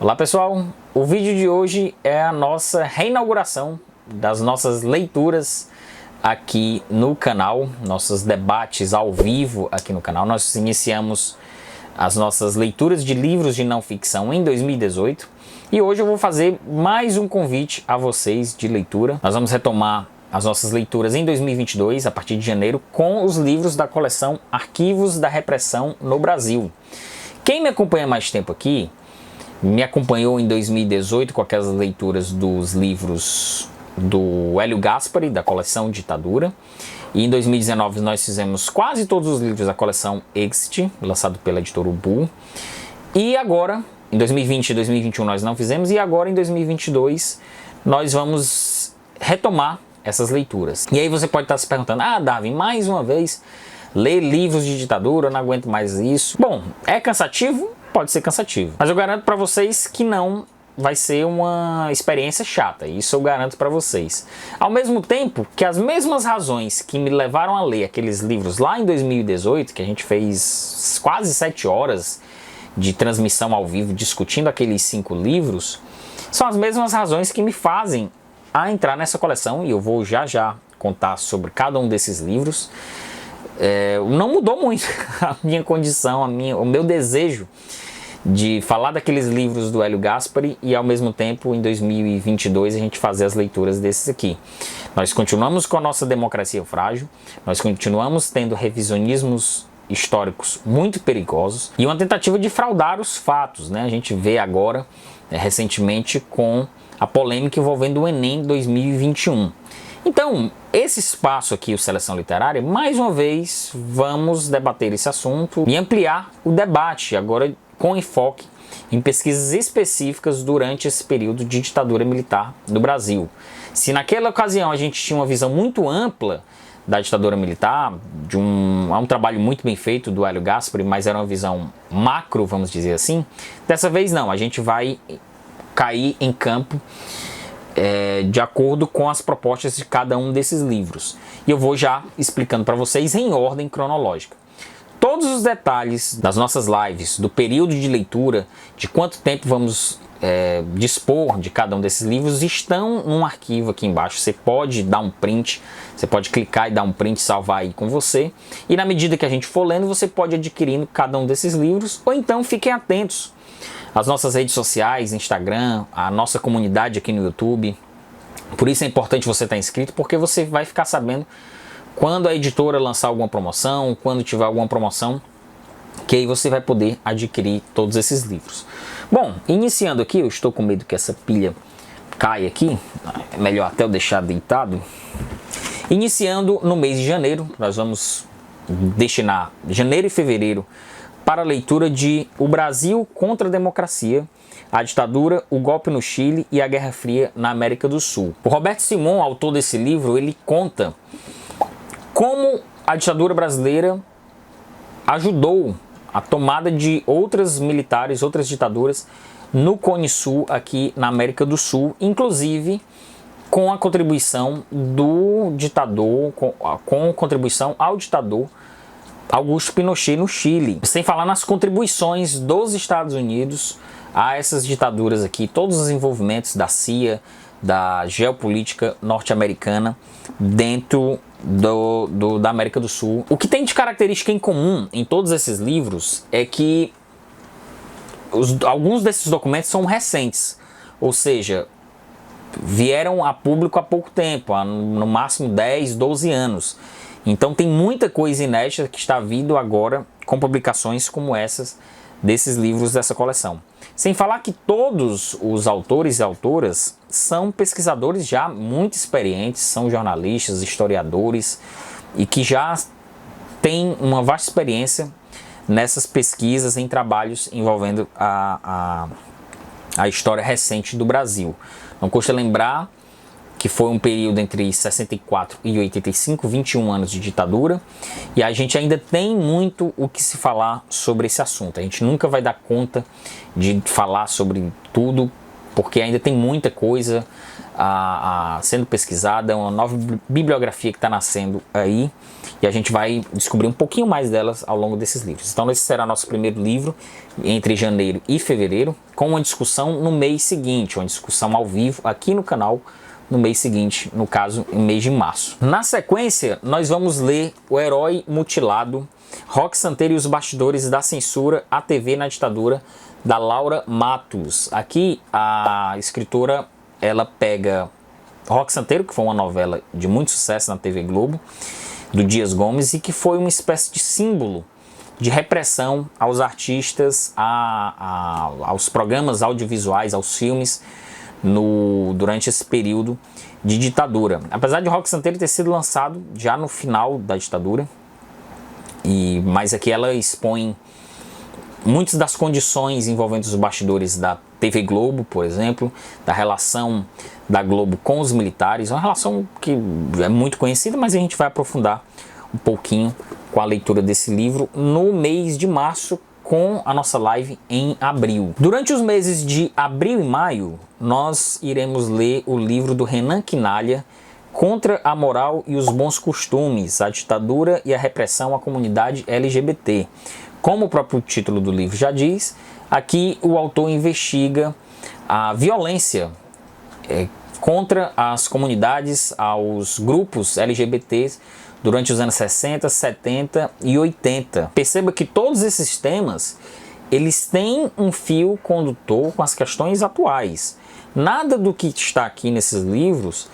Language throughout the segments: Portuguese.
Olá pessoal, o vídeo de hoje é a nossa reinauguração das nossas leituras aqui no canal, nossos debates ao vivo aqui no canal. Nós iniciamos as nossas leituras de livros de não ficção em 2018 e hoje eu vou fazer mais um convite a vocês de leitura. Nós vamos retomar as nossas leituras em 2022, a partir de janeiro, com os livros da coleção Arquivos da Repressão no Brasil. Quem me acompanha mais tempo aqui, me acompanhou em 2018 com aquelas leituras dos livros do Hélio Gaspari, da coleção Ditadura. E em 2019 nós fizemos quase todos os livros da coleção Exit, lançado pela editora Ubu. E agora, em 2020 e 2021 nós não fizemos, e agora em 2022 nós vamos retomar essas leituras. E aí você pode estar se perguntando, Darwin, mais uma vez, ler livros de ditadura, eu não aguento mais isso. Bom, é cansativo? Pode ser cansativo, mas eu garanto para vocês que não vai ser uma experiência chata, isso eu garanto para vocês. Ao mesmo tempo que as mesmas razões que me levaram a ler aqueles livros lá em 2018, que a gente fez quase 7 horas de transmissão ao vivo discutindo aqueles 5 livros, são as mesmas razões que me fazem a entrar nessa coleção, e eu vou já contar sobre cada um desses livros. Não mudou muito a minha condição, o meu desejo de falar daqueles livros do Hélio Gaspari e ao mesmo tempo em 2022 a gente fazer as leituras desses aqui. Nós continuamos com a nossa democracia frágil, nós continuamos tendo revisionismos históricos muito perigosos e uma tentativa de fraudar os fatos, né? A gente vê agora, recentemente, com a polêmica envolvendo o Enem 2021. Então, esse espaço aqui, o Seleção Literária, mais uma vez vamos debater esse assunto e ampliar o debate, agora com enfoque em pesquisas específicas durante esse período de ditadura militar no Brasil. Se naquela ocasião a gente tinha uma visão muito ampla da ditadura militar, é um trabalho muito bem feito do Hélio Gaspari, mas era uma visão macro, vamos dizer assim, dessa vez não, a gente vai cair em campo de acordo com as propostas de cada um desses livros. E eu vou já explicando para vocês em ordem cronológica. Todos os detalhes das nossas lives, do período de leitura, de quanto tempo vamos dispor de cada um desses livros, estão num arquivo aqui embaixo. Você pode dar um print, você pode clicar e dar um print, salvar aí com você. E na medida que a gente for lendo, você pode ir adquirindo cada um desses livros, ou então fiquem atentos às nossas redes sociais, Instagram, a nossa comunidade aqui no YouTube. Por isso é importante você estar inscrito, porque você vai ficar sabendo quando a editora lançar alguma promoção, quando tiver alguma promoção, que aí você vai poder adquirir todos esses livros. Bom, iniciando aqui, eu estou com medo que essa pilha caia aqui, é melhor até eu deixar deitado. Iniciando no mês de janeiro, nós vamos destinar janeiro e fevereiro para a leitura de O Brasil contra a Democracia, a Ditadura, o Golpe no Chile e a Guerra Fria na América do Sul. O Roberto Simon, autor desse livro, ele conta como a ditadura brasileira ajudou a tomada de outras militares, outras ditaduras no Cone Sul aqui na América do Sul, inclusive com a contribuição do ditador, com contribuição ao ditador Augusto Pinochet no Chile, sem falar nas contribuições dos Estados Unidos a essas ditaduras aqui, todos os envolvimentos da CIA, da geopolítica norte-americana dentro da América do Sul. O que tem de característica em comum em todos esses livros é que alguns desses documentos são recentes, ou seja, vieram a público há pouco tempo, há no máximo 10, 12 anos. Então tem muita coisa inédita que está vindo agora com publicações como essas desses livros dessa coleção. Sem falar que todos os autores e autoras são pesquisadores já muito experientes, são jornalistas, historiadores e que já têm uma vasta experiência nessas pesquisas em trabalhos envolvendo a história recente do Brasil. Não custa lembrar que foi um período entre 64 e 85, 21 anos de ditadura, e a gente ainda tem muito o que se falar sobre esse assunto. A gente nunca vai dar conta de falar sobre tudo, porque ainda tem muita coisa sendo pesquisada, é uma nova bibliografia que está nascendo aí, e a gente vai descobrir um pouquinho mais delas ao longo desses livros. Então esse será nosso primeiro livro, entre janeiro e fevereiro, com uma discussão no mês seguinte, uma discussão ao vivo aqui no canal, no mês seguinte, no caso, no mês de março. Na sequência, nós vamos ler O Herói Mutilado, Roque Santeiro e os Bastidores da Censura à TV na Ditadura, da Laura Matos. Aqui a escritora, ela pega Roque Santeiro, que foi uma novela de muito sucesso na TV Globo, do Dias Gomes, e que foi uma espécie de símbolo de repressão aos artistas, aos programas audiovisuais, aos filmes, durante esse período de ditadura. Apesar de Roque Santeiro ter sido lançado já no final da ditadura, mas aqui ela expõe muitas das condições envolvendo os bastidores da TV Globo, por exemplo, da relação da Globo com os militares, uma relação que é muito conhecida, mas a gente vai aprofundar um pouquinho com a leitura desse livro no mês de março, com a nossa live em abril. Durante os meses de abril e maio, nós iremos ler o livro do Renan Quinalha, Contra a Moral e os Bons Costumes, a Ditadura e a Repressão à Comunidade LGBT. Como o próprio título do livro já diz, aqui o autor investiga a violência contra as comunidades, aos grupos LGBTs durante os anos 60, 70 e 80. Perceba que todos esses temas, eles têm um fio condutor com as questões atuais. Nada do que está aqui nesses livros,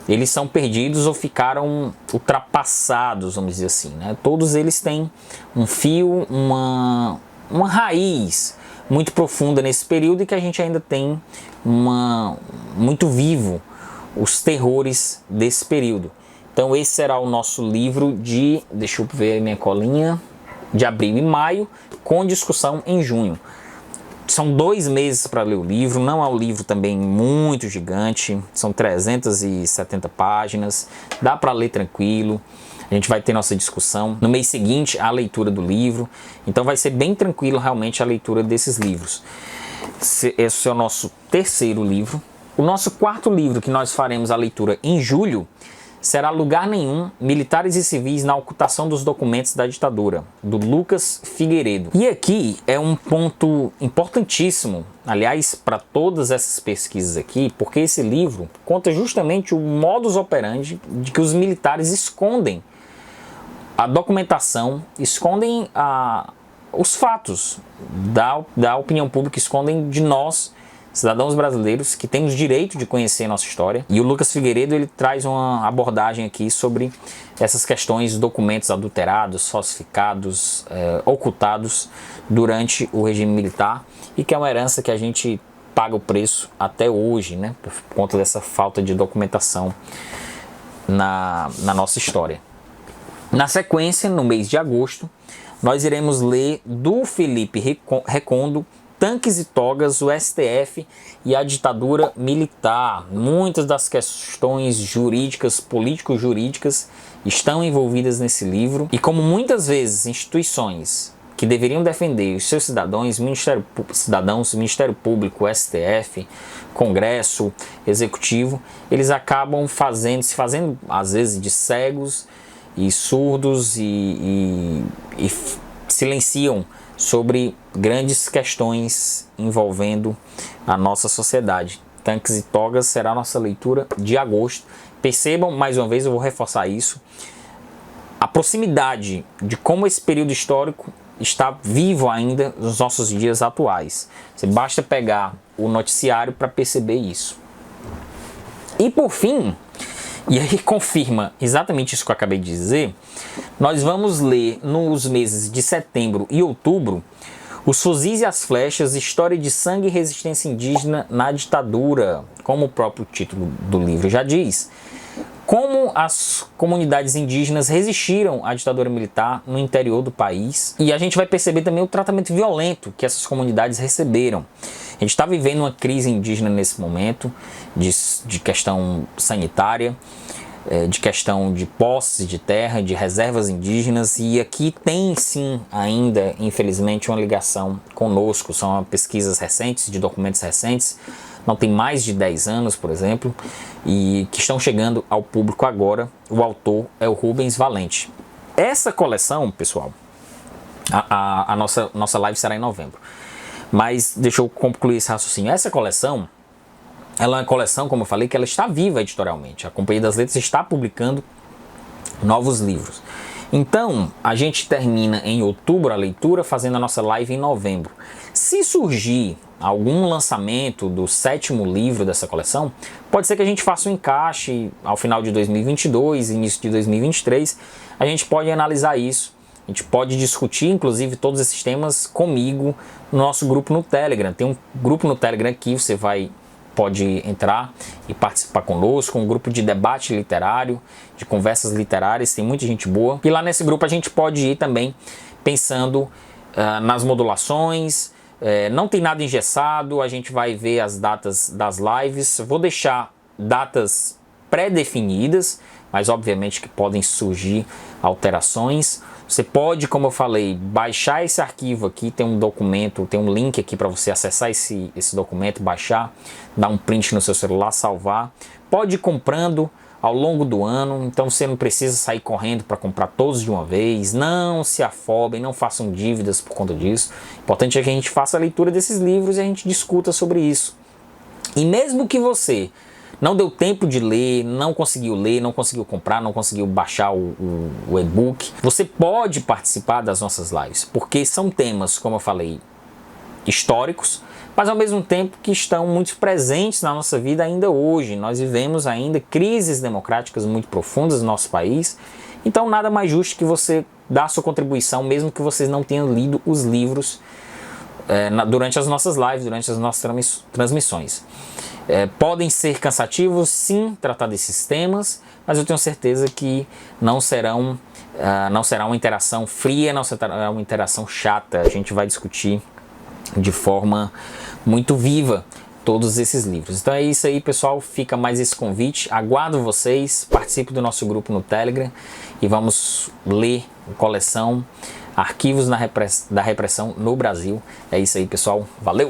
eles são perdidos ou ficaram ultrapassados, vamos dizer assim, né? Todos eles têm um fio, uma raiz muito profunda nesse período, e que a gente ainda tem muito vivo os terrores desse período. Então esse será o nosso livro deixa eu ver minha colinha, de abril e maio, com discussão em junho. São 2 meses para ler o livro, não é um livro também muito gigante, são 370 páginas, dá para ler tranquilo. A gente vai ter nossa discussão. No mês seguinte, a leitura do livro. Então vai ser bem tranquilo realmente a leitura desses livros. Esse é o nosso terceiro livro. O nosso quarto livro, que nós faremos a leitura em julho, será Lugar Nenhum, Militares e Civis na Ocultação dos Documentos da Ditadura, do Lucas Figueiredo. E aqui é um ponto importantíssimo, aliás, para todas essas pesquisas aqui, porque esse livro conta justamente o modus operandi de que os militares escondem a documentação, escondem os fatos da opinião pública, escondem de nós, cidadãos brasileiros, que temos direito de conhecer a nossa história. E o Lucas Figueiredo, ele traz uma abordagem aqui sobre essas questões de documentos adulterados, falsificados, ocultados durante o regime militar, e que é uma herança que a gente paga o preço até hoje, né, por conta dessa falta de documentação na nossa história. Na sequência, no mês de agosto, nós iremos ler do Felipe Recondo, Tanques e Togas, o STF e a ditadura militar. Muitas das questões jurídicas, político-jurídicas, estão envolvidas nesse livro. E como muitas vezes instituições que deveriam defender os seus cidadãos, Ministério Público, STF, Congresso, Executivo, eles acabam se fazendo às vezes de cegos e surdos e silenciam sobre grandes questões envolvendo a nossa sociedade. Tanques e Togas será a nossa leitura de agosto. Percebam, mais uma vez, eu vou reforçar isso, a proximidade de como esse período histórico está vivo ainda nos nossos dias atuais. Você basta pegar o noticiário para perceber isso. E por fim, e aí confirma exatamente isso que eu acabei de dizer, nós vamos ler nos meses de setembro e outubro Os Fuzis e as Flechas, História de Sangue e Resistência Indígena na Ditadura, como o próprio título do livro já diz. Como as comunidades indígenas resistiram à ditadura militar no interior do país. E a gente vai perceber também o tratamento violento que essas comunidades receberam. A gente está vivendo uma crise indígena nesse momento, de questão sanitária, de questão de posses de terra, de reservas indígenas, e aqui tem sim ainda, infelizmente, uma ligação conosco. São pesquisas recentes, de documentos recentes, não tem mais de 10 anos, por exemplo, e que estão chegando ao público agora. O autor é o Rubens Valente. Essa coleção, pessoal, a nossa live será em novembro. Mas deixa eu concluir esse raciocínio. Essa coleção, ela é uma coleção, como eu falei, que ela está viva editorialmente. A Companhia das Letras está publicando novos livros. Então, a gente termina em outubro a leitura, fazendo a nossa live em novembro. Se surgir algum lançamento do 7º livro dessa coleção, pode ser que a gente faça um encaixe ao final de 2022, início de 2023. A gente pode analisar isso. A gente pode discutir, inclusive, todos esses temas comigo no nosso grupo no Telegram. Tem um grupo no Telegram aqui, você pode entrar e participar conosco, um grupo de debate literário, de conversas literárias, tem muita gente boa. E lá nesse grupo a gente pode ir também pensando nas modulações, não tem nada engessado, a gente vai ver as datas das lives. Vou deixar datas pré-definidas, mas obviamente que podem surgir alterações. Você pode, como eu falei, baixar esse arquivo aqui, tem um documento, tem um link aqui para você acessar esse documento, baixar, dar um print no seu celular, salvar. Pode ir comprando ao longo do ano, então você não precisa sair correndo para comprar todos de uma vez. Não se afobem, não façam dívidas por conta disso. O importante é que a gente faça a leitura desses livros e a gente discuta sobre isso. E mesmo que você não deu tempo de ler, não conseguiu comprar, não conseguiu baixar o e-book, você pode participar das nossas lives, porque são temas, como eu falei, históricos, mas ao mesmo tempo que estão muito presentes na nossa vida ainda hoje. Nós vivemos ainda crises democráticas muito profundas no nosso país, então nada mais justo que você dar a sua contribuição, mesmo que vocês não tenham lido os livros durante as nossas lives, durante as nossas transmissões. Podem ser cansativos, sim, tratar desses temas, mas eu tenho certeza que não será uma interação fria, não será uma interação chata. A gente vai discutir de forma muito viva todos esses livros. Então é isso aí, pessoal, fica mais esse convite, aguardo vocês, participe do nosso grupo no Telegram e vamos ler a coleção Arquivos da Repressão no Brasil. É isso aí, pessoal, valeu!